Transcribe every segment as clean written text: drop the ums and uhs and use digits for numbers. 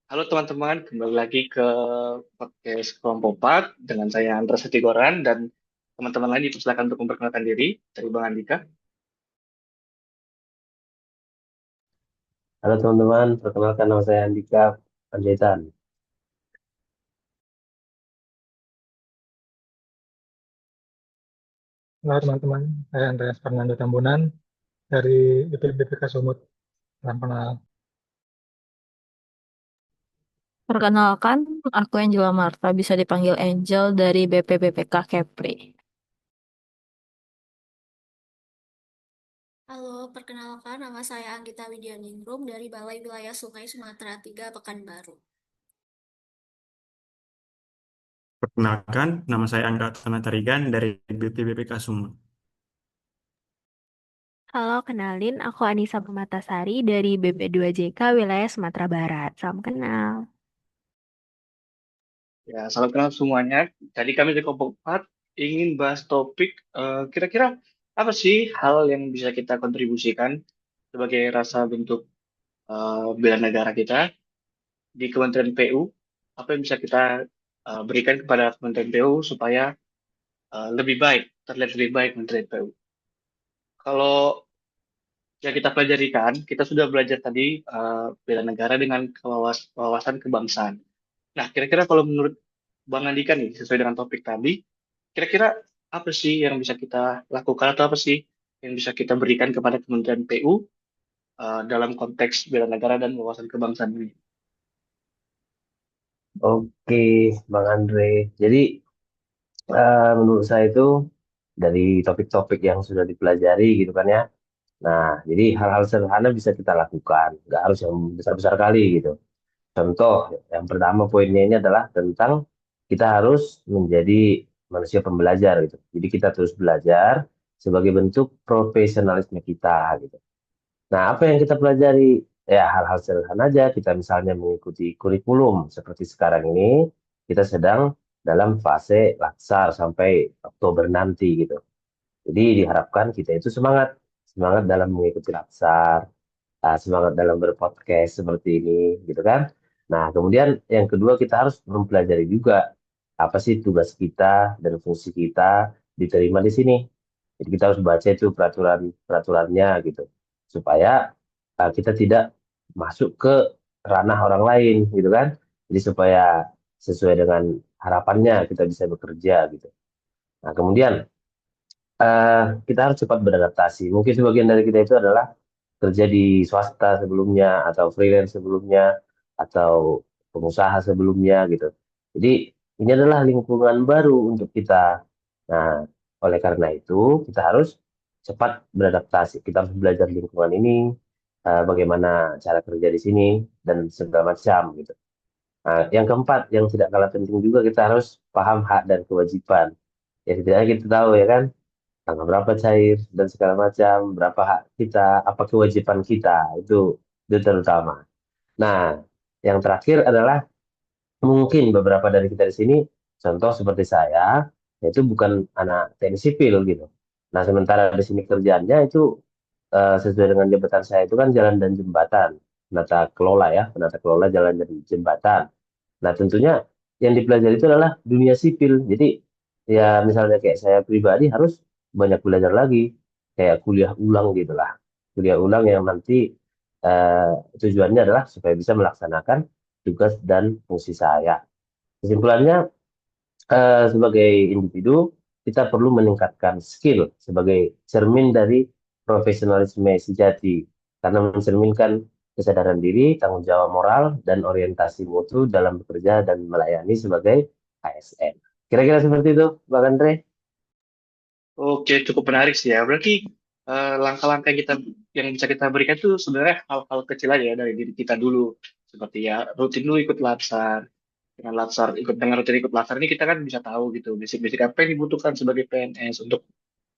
Halo teman-teman, kembali lagi ke podcast Kelompok 4 dengan saya Andra Setigoran dan teman-teman lain dipersilakan untuk memperkenalkan diri dari Bang Andika. Halo teman-teman, perkenalkan nama saya Andika Panjaitan. Halo teman-teman, saya Andreas Fernando Tambunan dari IPB Sumut. Salam kenal. Perkenalkan, aku Angela Marta, bisa dipanggil Angel dari BPBPK Kepri. Halo, perkenalkan nama saya Anggita Widianingrum dari Balai Wilayah Sungai Sumatera 3 Pekanbaru. Perkenalkan, nama saya Angga Tarigan dari BPBPK Sumut. Halo, kenalin aku Anissa Permatasari dari BP2JK wilayah Sumatera Barat. Salam kenal. Ya, salam kenal semuanya. Jadi kami dari Kelompok 4 ingin bahas topik kira-kira apa sih hal yang bisa kita kontribusikan sebagai rasa bentuk bela negara kita di Kementerian PU. Apa yang bisa kita berikan kepada Kementerian PU supaya lebih baik, terlihat lebih baik Kementerian PU. Kalau yang kita pelajari kan, kita sudah belajar tadi bela negara dengan wawasan kebangsaan. Nah, kira-kira kalau menurut Bang Andika nih, sesuai dengan topik tadi, kira-kira apa sih yang bisa kita lakukan atau apa sih yang bisa kita berikan kepada Kementerian PU dalam konteks bela negara dan wawasan kebangsaan ini? Oke, Bang Andre. Jadi menurut saya itu dari topik-topik yang sudah dipelajari gitu kan ya. Nah, jadi hal-hal sederhana bisa kita lakukan, nggak harus yang besar-besar kali gitu. Contoh, yang pertama poinnya ini adalah tentang kita harus menjadi manusia pembelajar gitu. Jadi kita terus belajar sebagai bentuk profesionalisme kita gitu. Nah, apa yang kita pelajari? Ya, hal-hal sederhana aja. Kita misalnya mengikuti kurikulum seperti sekarang ini, kita sedang dalam fase laksar sampai Oktober nanti gitu. Jadi diharapkan kita itu semangat, semangat dalam mengikuti laksar, semangat dalam berpodcast seperti ini, gitu kan? Nah, kemudian yang kedua kita harus mempelajari juga apa sih tugas kita dan fungsi kita diterima di sini. Jadi kita harus baca itu peraturannya gitu, supaya kita tidak masuk ke ranah orang lain, gitu kan? Jadi supaya sesuai dengan harapannya kita bisa bekerja gitu. Nah, kemudian eh, kita harus cepat beradaptasi. Mungkin sebagian dari kita itu adalah kerja di swasta sebelumnya atau freelance sebelumnya atau pengusaha sebelumnya gitu. Jadi ini adalah lingkungan baru untuk kita. Nah, oleh karena itu kita harus cepat beradaptasi. Kita harus belajar lingkungan ini, bagaimana cara kerja di sini dan segala macam gitu. Nah, yang keempat, yang tidak kalah penting juga kita harus paham hak dan kewajiban. Ya setidaknya kita tahu ya kan tanggal berapa cair dan segala macam, berapa hak kita, apa kewajiban kita, itu terutama. Nah, yang terakhir adalah mungkin beberapa dari kita di sini, contoh seperti saya, itu bukan anak teknik sipil gitu. Nah, sementara di sini kerjaannya itu sesuai dengan jabatan saya itu kan jalan dan jembatan, penata kelola jalan dan jembatan. Nah, tentunya yang dipelajari itu adalah dunia sipil. Jadi, ya misalnya kayak saya pribadi harus banyak belajar lagi, kayak kuliah ulang gitu lah. Kuliah ulang yang nanti eh, tujuannya adalah supaya bisa melaksanakan tugas dan fungsi saya. Kesimpulannya, sebagai individu, kita perlu meningkatkan skill sebagai cermin dari profesionalisme sejati, karena mencerminkan kesadaran diri, tanggung jawab moral, dan orientasi mutu dalam bekerja dan melayani sebagai ASN. Kira-kira seperti itu, Bang Andre. Oke, cukup menarik sih ya. Berarti langkah-langkah yang bisa kita berikan itu sebenarnya hal-hal kecil aja ya dari diri kita dulu. Seperti ya rutin dulu ikut latsar. Dengan rutin ikut latsar ini kita kan bisa tahu gitu basic-basic apa yang dibutuhkan sebagai PNS untuk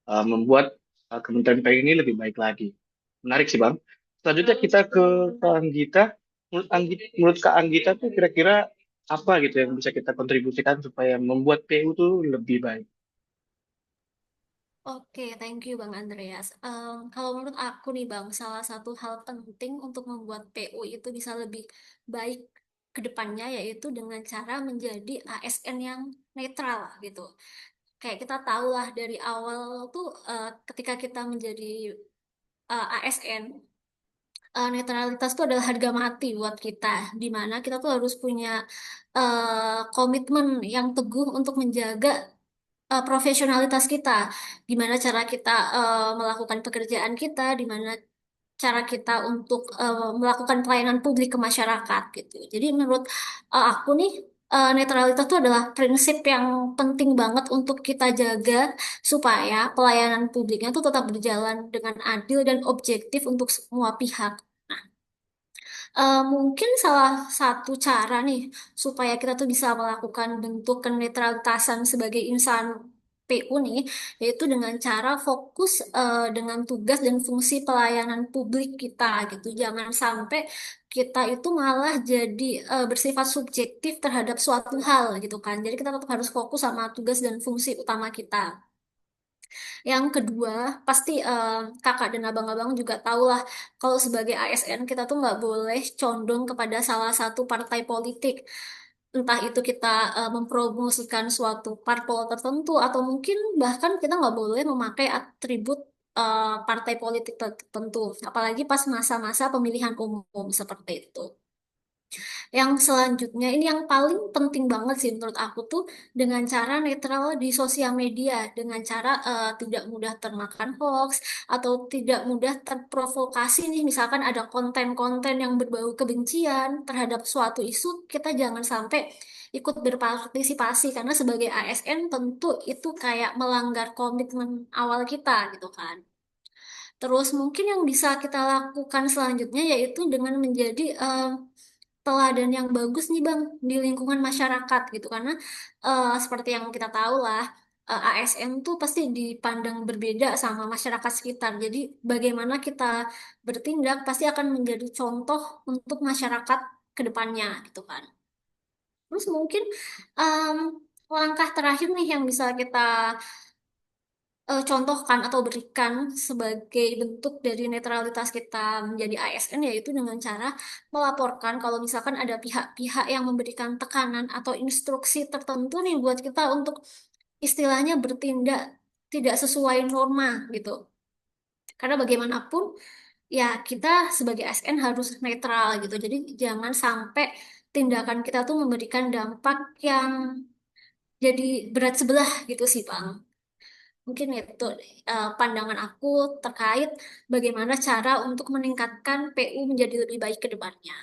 membuat Kementerian PAN ini lebih baik lagi. Menarik sih Bang. Selanjutnya kita ke Kak Anggita. Menurut Kak Anggita tuh kira-kira apa gitu yang bisa kita kontribusikan supaya membuat PU tuh lebih baik? Oke, thank you Bang Andreas. Kalau menurut aku nih Bang, salah satu hal penting untuk membuat PU itu bisa lebih baik ke depannya, yaitu dengan cara menjadi ASN yang netral gitu. Kayak kita tahu lah dari awal tuh, ketika kita menjadi ASN, netralitas itu adalah harga mati buat kita, di mana kita tuh harus punya komitmen yang teguh untuk menjaga profesionalitas kita, gimana cara kita melakukan pekerjaan kita, di mana cara kita untuk melakukan pelayanan publik ke masyarakat gitu. Jadi menurut aku nih, netralitas itu adalah prinsip yang penting banget untuk kita jaga supaya pelayanan publiknya tuh tetap berjalan dengan adil dan objektif untuk semua pihak. Mungkin salah satu cara nih supaya kita tuh bisa melakukan bentuk kenetralitasan sebagai insan PU nih, yaitu dengan cara fokus dengan tugas dan fungsi pelayanan publik kita gitu. Jangan sampai kita itu malah jadi bersifat subjektif terhadap suatu hal gitu kan. Jadi kita tetap harus fokus sama tugas dan fungsi utama kita. Yang kedua, pasti kakak dan abang-abang juga tahu lah, kalau sebagai ASN kita tuh nggak boleh condong kepada salah satu partai politik. Entah itu kita mempromosikan suatu parpol tertentu, atau mungkin bahkan kita nggak boleh memakai atribut partai politik tertentu. Apalagi pas masa-masa pemilihan umum seperti itu. Yang selanjutnya ini yang paling penting banget sih menurut aku tuh, dengan cara netral di sosial media, dengan cara tidak mudah termakan hoax atau tidak mudah terprovokasi nih, misalkan ada konten-konten yang berbau kebencian terhadap suatu isu, kita jangan sampai ikut berpartisipasi, karena sebagai ASN tentu itu kayak melanggar komitmen awal kita gitu kan. Terus mungkin yang bisa kita lakukan selanjutnya yaitu dengan menjadi teladan yang bagus nih Bang di lingkungan masyarakat gitu, karena seperti yang kita tahu lah, ASN tuh pasti dipandang berbeda sama masyarakat sekitar. Jadi bagaimana kita bertindak pasti akan menjadi contoh untuk masyarakat ke depannya gitu kan. Terus mungkin em, langkah terakhir nih yang bisa kita contohkan atau berikan sebagai bentuk dari netralitas kita menjadi ASN, yaitu dengan cara melaporkan kalau misalkan ada pihak-pihak yang memberikan tekanan atau instruksi tertentu nih buat kita untuk istilahnya bertindak tidak sesuai norma gitu. Karena bagaimanapun ya kita sebagai ASN harus netral gitu. Jadi jangan sampai tindakan kita tuh memberikan dampak yang jadi berat sebelah gitu sih Bang. Mungkin itu pandangan aku terkait bagaimana cara untuk meningkatkan PU menjadi lebih baik ke depannya.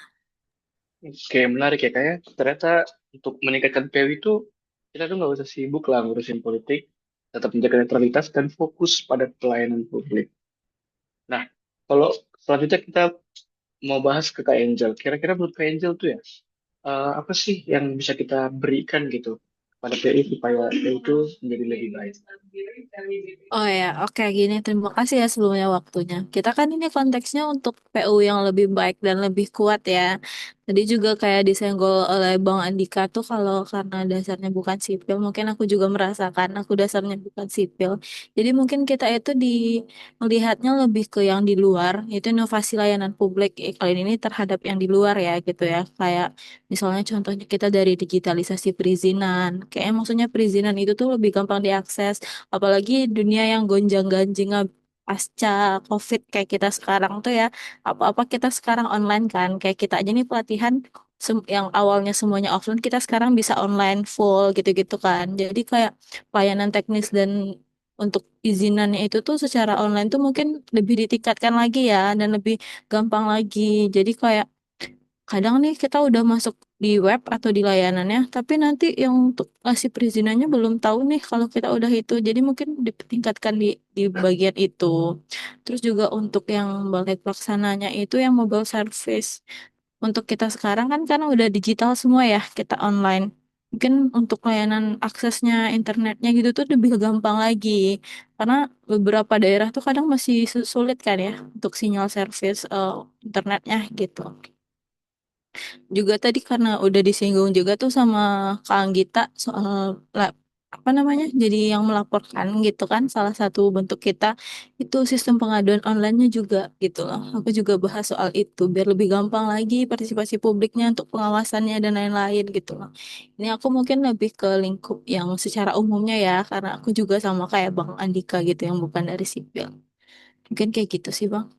Oke, menarik ya kayak. Ternyata untuk meningkatkan PW itu kita tuh nggak usah sibuk lah ngurusin politik, tetap menjaga netralitas dan fokus pada pelayanan publik. Nah, kalau selanjutnya kita mau bahas ke Kak Angel, kira-kira menurut Kak Angel tuh ya, apa sih yang bisa kita berikan gitu pada PU supaya PU itu menjadi lebih baik? Oh ya, oke gini. Terima kasih ya sebelumnya waktunya. Kita kan ini konteksnya untuk PU yang lebih baik dan lebih kuat ya. Tadi juga kayak disenggol oleh Bang Andika tuh, kalau karena dasarnya bukan sipil, mungkin aku juga merasakan aku dasarnya bukan sipil. Jadi mungkin kita itu melihatnya lebih ke yang di luar, itu inovasi layanan publik kali ini terhadap yang di luar ya gitu ya. Kayak misalnya contohnya kita dari digitalisasi perizinan. Kayaknya maksudnya perizinan itu tuh lebih gampang diakses. Apalagi dunia yang gonjang-ganjing pasca COVID kayak kita sekarang tuh ya, apa-apa kita sekarang online kan. Kayak kita aja nih pelatihan yang awalnya semuanya offline, kita sekarang bisa online full gitu-gitu kan. Jadi kayak pelayanan teknis dan untuk izinannya itu tuh secara online tuh mungkin lebih ditingkatkan lagi ya, dan lebih gampang lagi. Jadi kayak kadang nih kita udah masuk di web atau di layanannya, tapi nanti yang untuk ngasih perizinannya belum tahu nih kalau kita udah itu. Jadi mungkin ditingkatkan di bagian itu. Terus juga untuk yang balai pelaksananya itu yang mobile service. Untuk kita sekarang kan karena udah digital semua ya, kita online. Mungkin untuk layanan aksesnya internetnya gitu tuh lebih gampang lagi. Karena beberapa daerah tuh kadang masih sulit kan ya untuk sinyal service internetnya gitu. Juga tadi karena udah disinggung juga tuh sama Kak Anggita soal apa namanya, jadi yang melaporkan gitu kan. Salah satu bentuk kita itu sistem pengaduan online-nya juga gitu loh. Aku juga bahas soal itu biar lebih gampang lagi partisipasi publiknya untuk pengawasannya dan lain-lain gitu loh. Ini aku mungkin lebih ke lingkup yang secara umumnya ya, karena aku juga sama kayak Bang Andika gitu yang bukan dari sipil. Mungkin kayak gitu sih Bang.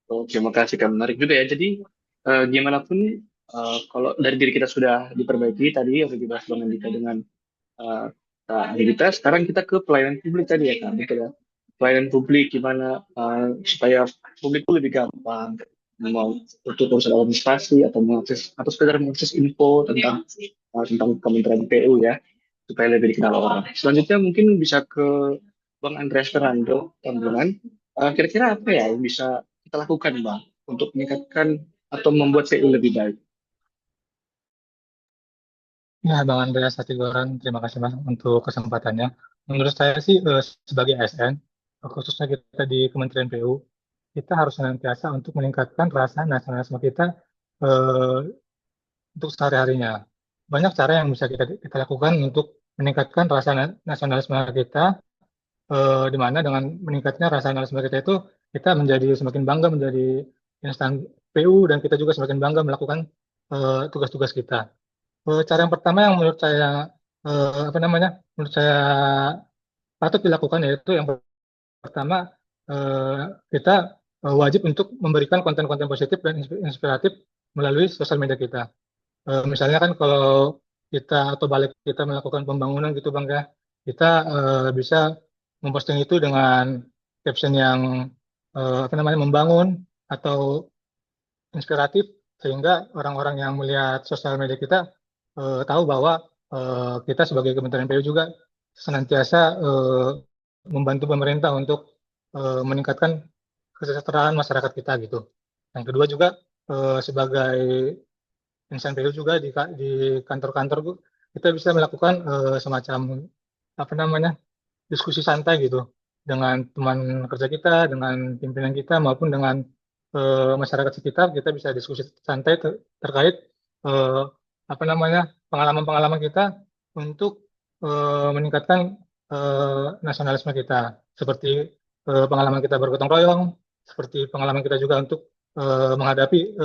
Oke, makasih Kak. Menarik juga ya. Jadi, gimana pun, kalau dari diri kita sudah diperbaiki tadi, yang dibahas Bang Andika dengan eh, Kak Anggita, sekarang kita ke pelayanan publik tadi ya Kak. Gitu ya. Pelayanan publik gimana supaya publik itu lebih gampang mau untuk urusan administrasi atau mengakses atau sekedar mengakses info tentang Kementerian PU ya supaya lebih dikenal orang. Selanjutnya mungkin bisa ke Bang Andreas Fernando Tambunan. Kira-kira apa ya yang bisa kita lakukan Bang untuk meningkatkan atau membuat PU lebih baik? Ya, Bang Andreas Hatigoran, terima kasih Mas untuk kesempatannya. Menurut saya sih sebagai ASN, khususnya kita di Kementerian PU, kita harus senantiasa untuk meningkatkan rasa nasionalisme kita eh, untuk sehari-harinya. Banyak cara yang bisa kita lakukan untuk meningkatkan rasa nasionalisme kita, di mana dengan meningkatnya rasa nasionalisme kita itu, kita menjadi semakin bangga menjadi instan PU dan kita juga semakin bangga melakukan tugas-tugas kita. Cara yang pertama yang menurut saya apa namanya, menurut saya patut dilakukan yaitu yang pertama eh, kita wajib untuk memberikan konten-konten positif dan inspiratif melalui sosial media kita. Misalnya kan kalau kita atau balik kita melakukan pembangunan gitu Bang ya, kita bisa memposting itu dengan caption yang apa namanya membangun atau inspiratif sehingga orang-orang yang melihat sosial media kita tahu bahwa kita sebagai Kementerian PU juga senantiasa membantu pemerintah untuk meningkatkan kesejahteraan masyarakat kita gitu. Yang kedua juga sebagai insan PU juga di kantor-kantor kita bisa melakukan semacam apa namanya diskusi santai gitu dengan teman kerja kita, dengan pimpinan kita maupun dengan masyarakat sekitar. Kita bisa diskusi santai terkait eh, apa namanya pengalaman-pengalaman kita untuk meningkatkan nasionalisme kita, seperti pengalaman kita bergotong royong, seperti pengalaman kita juga untuk menghadapi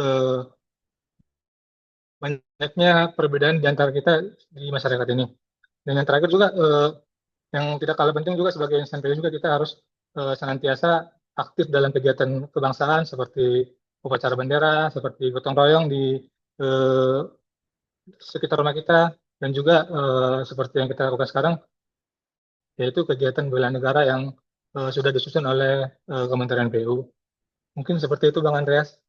banyaknya perbedaan di antara kita di masyarakat ini. Dan yang terakhir juga yang tidak kalah penting juga sebagai insan PU juga kita harus senantiasa aktif dalam kegiatan kebangsaan seperti upacara bendera, seperti gotong royong di eh, sekitar rumah kita, dan juga seperti yang kita lakukan sekarang, yaitu kegiatan bela negara yang sudah disusun oleh Kementerian PU. Mungkin seperti itu Bang Andreas.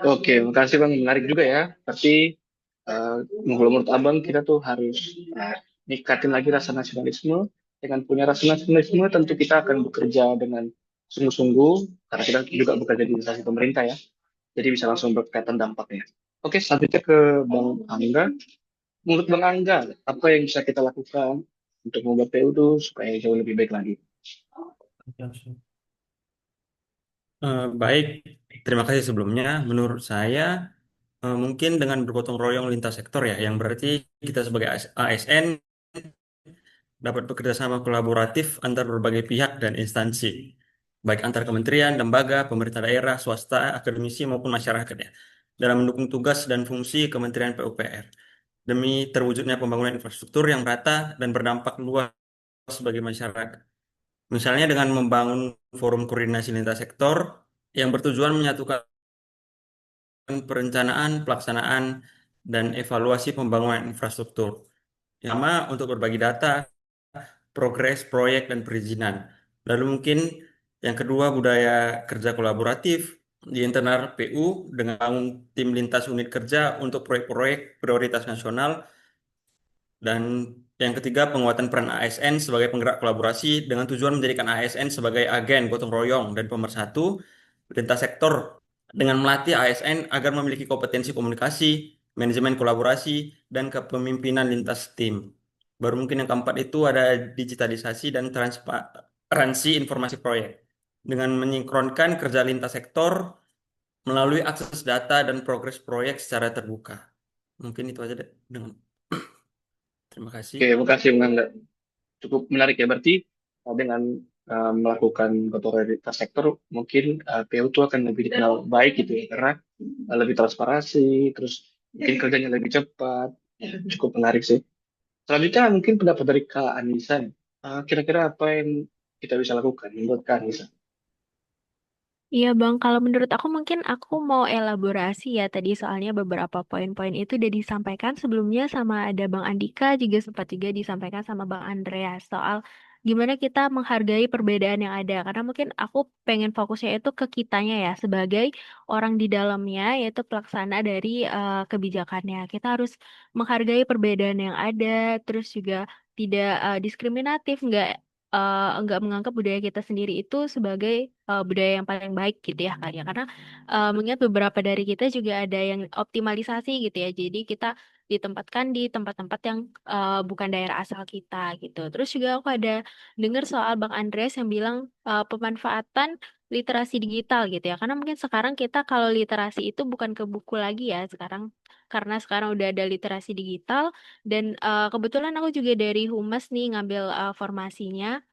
Oke, makasih Bang. Menarik juga ya. Tapi eh, kalau menurut Abang kita tuh harus ningkatin lagi rasa nasionalisme. Dengan punya rasa nasionalisme tentu kita akan bekerja dengan sungguh-sungguh karena kita juga bekerja di instansi pemerintah ya. Jadi bisa langsung berkaitan dampaknya. Oke, selanjutnya ke Bang Angga. Menurut Bang Angga, apa yang bisa kita lakukan untuk membuat PU itu supaya jauh lebih baik lagi? Baik, terima kasih sebelumnya. Menurut saya, mungkin dengan bergotong royong lintas sektor ya, yang berarti kita sebagai ASN dapat bekerja sama kolaboratif antar berbagai pihak dan instansi, baik antar kementerian, lembaga, pemerintah daerah, swasta, akademisi maupun masyarakat ya, dalam mendukung tugas dan fungsi Kementerian PUPR demi terwujudnya pembangunan infrastruktur yang merata dan berdampak luas bagi masyarakat. Misalnya dengan membangun forum koordinasi lintas sektor yang bertujuan menyatukan perencanaan, pelaksanaan, dan evaluasi pembangunan infrastruktur. Yang pertama, untuk berbagi data, progres, proyek, dan perizinan. Lalu mungkin yang kedua, budaya kerja kolaboratif di internal PU dengan bangun tim lintas unit kerja untuk proyek-proyek prioritas nasional. Dan yang ketiga, penguatan peran ASN sebagai penggerak kolaborasi dengan tujuan menjadikan ASN sebagai agen gotong royong dan pemersatu lintas sektor dengan melatih ASN agar memiliki kompetensi komunikasi, manajemen kolaborasi, dan kepemimpinan lintas tim. Baru mungkin yang keempat itu ada digitalisasi dan transparansi informasi proyek dengan menyinkronkan kerja lintas sektor melalui akses data dan progres proyek secara terbuka. Mungkin itu aja deh dengan Terima kasih. Oke, makasih Bang Nanda. Cukup menarik ya. Berarti dengan melakukan gotong lintas sektor, mungkin PU itu akan lebih dikenal baik gitu ya, karena lebih transparansi, terus mungkin kerjanya lebih cepat. Cukup menarik sih. Selanjutnya mungkin pendapat dari Kak Anissa nih. Kira-kira apa yang kita bisa lakukan menurut Kak Anissa? Iya Bang, kalau menurut aku mungkin aku mau elaborasi ya tadi soalnya beberapa poin-poin itu udah disampaikan sebelumnya sama ada Bang Andika juga sempat juga disampaikan sama Bang Andreas soal gimana kita menghargai perbedaan yang ada karena mungkin aku pengen fokusnya itu ke kitanya ya sebagai orang di dalamnya yaitu pelaksana dari kebijakannya. Kita harus menghargai perbedaan yang ada terus juga tidak diskriminatif, nggak menganggap budaya kita sendiri itu sebagai budaya yang paling baik gitu ya kak ya karena mengingat beberapa dari kita juga ada yang optimalisasi gitu ya jadi kita ditempatkan di tempat-tempat yang bukan daerah asal kita gitu terus juga aku ada dengar soal Bang Andreas yang bilang pemanfaatan literasi digital gitu ya karena mungkin sekarang kita kalau literasi itu bukan ke buku lagi ya sekarang karena sekarang udah ada literasi digital dan kebetulan aku juga dari Humas nih ngambil formasinya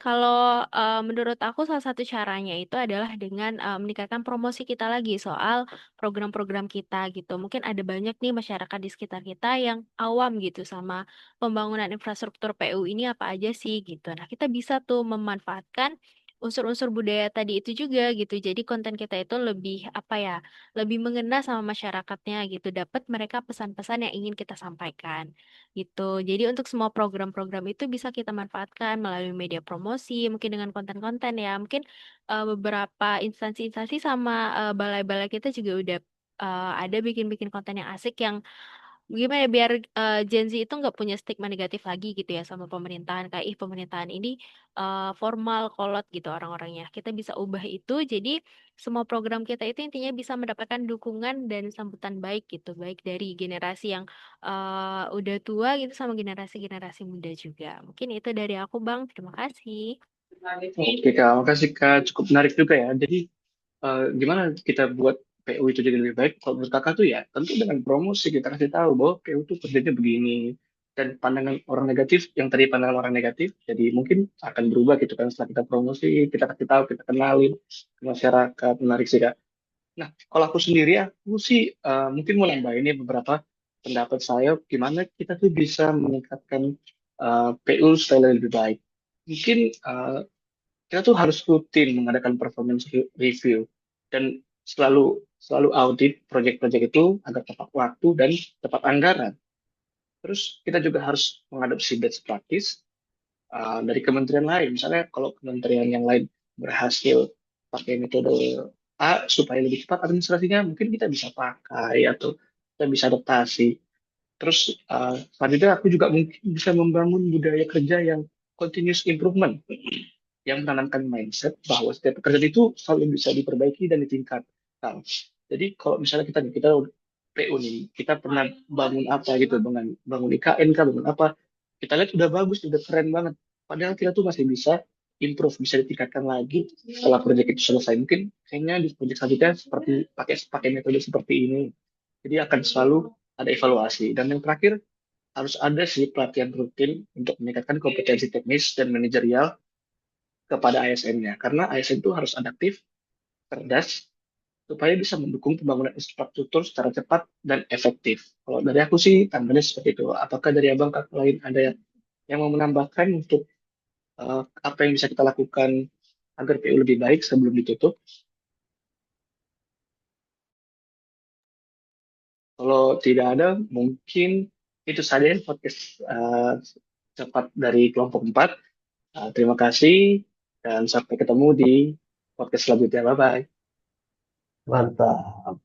kalau menurut aku salah satu caranya itu adalah dengan meningkatkan promosi kita lagi soal program-program kita gitu. Mungkin ada banyak nih masyarakat di sekitar kita yang awam gitu sama pembangunan infrastruktur PU ini apa aja sih gitu. Nah, kita bisa tuh memanfaatkan unsur-unsur budaya tadi itu juga gitu. Jadi konten kita itu lebih apa ya, lebih mengena sama masyarakatnya gitu. Dapat mereka pesan-pesan yang ingin kita sampaikan gitu. Jadi untuk semua program-program itu bisa kita manfaatkan melalui media promosi, mungkin dengan konten-konten ya. Mungkin beberapa instansi-instansi sama balai-balai kita juga udah ada bikin-bikin konten yang asik yang gimana ya biar Gen Z itu nggak punya stigma negatif lagi gitu ya sama pemerintahan kayak ih pemerintahan ini formal kolot gitu orang-orangnya kita bisa ubah itu jadi semua program kita itu intinya bisa mendapatkan dukungan dan sambutan baik gitu baik dari generasi yang udah tua gitu sama generasi-generasi muda juga mungkin itu dari aku Bang terima kasih. Oke Kak, makasih Kak. Cukup menarik juga ya. Jadi gimana kita buat PU itu jadi lebih baik? Kalau menurut Kakak tuh ya, tentu dengan promosi kita kasih tahu bahwa PU itu kerjanya begini. Dan pandangan orang negatif, yang tadi pandangan orang negatif, jadi mungkin akan berubah gitu kan setelah kita promosi, kita kasih tahu, kita kenalin ke masyarakat. Menarik sih Kak. Nah, kalau aku sendiri, aku sih mungkin mau nambahin nih beberapa pendapat saya gimana kita tuh bisa meningkatkan PU supaya lebih baik. Mungkin kita tuh harus rutin mengadakan performance review dan selalu selalu audit proyek-proyek itu agar tepat waktu dan tepat anggaran. Terus kita juga harus mengadopsi best practice dari kementerian lain. Misalnya kalau kementerian yang lain berhasil pakai metode A supaya lebih cepat administrasinya, mungkin kita bisa pakai atau kita bisa adaptasi. Terus selanjutnya aku juga mungkin bisa membangun budaya kerja yang continuous improvement, yang menanamkan mindset bahwa setiap pekerjaan itu selalu bisa diperbaiki dan ditingkatkan. Jadi kalau misalnya kita PU nih, kita pernah bangun apa gitu, bangun IKN kah, bangun apa, kita lihat udah bagus, udah keren banget. Padahal kita tuh masih bisa improve, bisa ditingkatkan lagi setelah proyek itu selesai. Mungkin kayaknya di proyek selanjutnya seperti pakai pakai metode seperti ini. Jadi akan selalu ada evaluasi. Dan yang terakhir harus ada sih pelatihan rutin untuk meningkatkan kompetensi teknis dan manajerial kepada ASN-nya. Karena ASN itu harus adaptif, cerdas, supaya bisa mendukung pembangunan infrastruktur secara cepat dan efektif. Kalau dari aku sih tambahnya seperti itu. Apakah dari abang kakak lain ada yang mau menambahkan untuk apa yang bisa kita lakukan agar PU lebih baik sebelum ditutup? Kalau tidak ada, mungkin itu saja podcast cepat dari kelompok 4. Terima kasih dan sampai ketemu di podcast selanjutnya. Bye-bye. Mantap.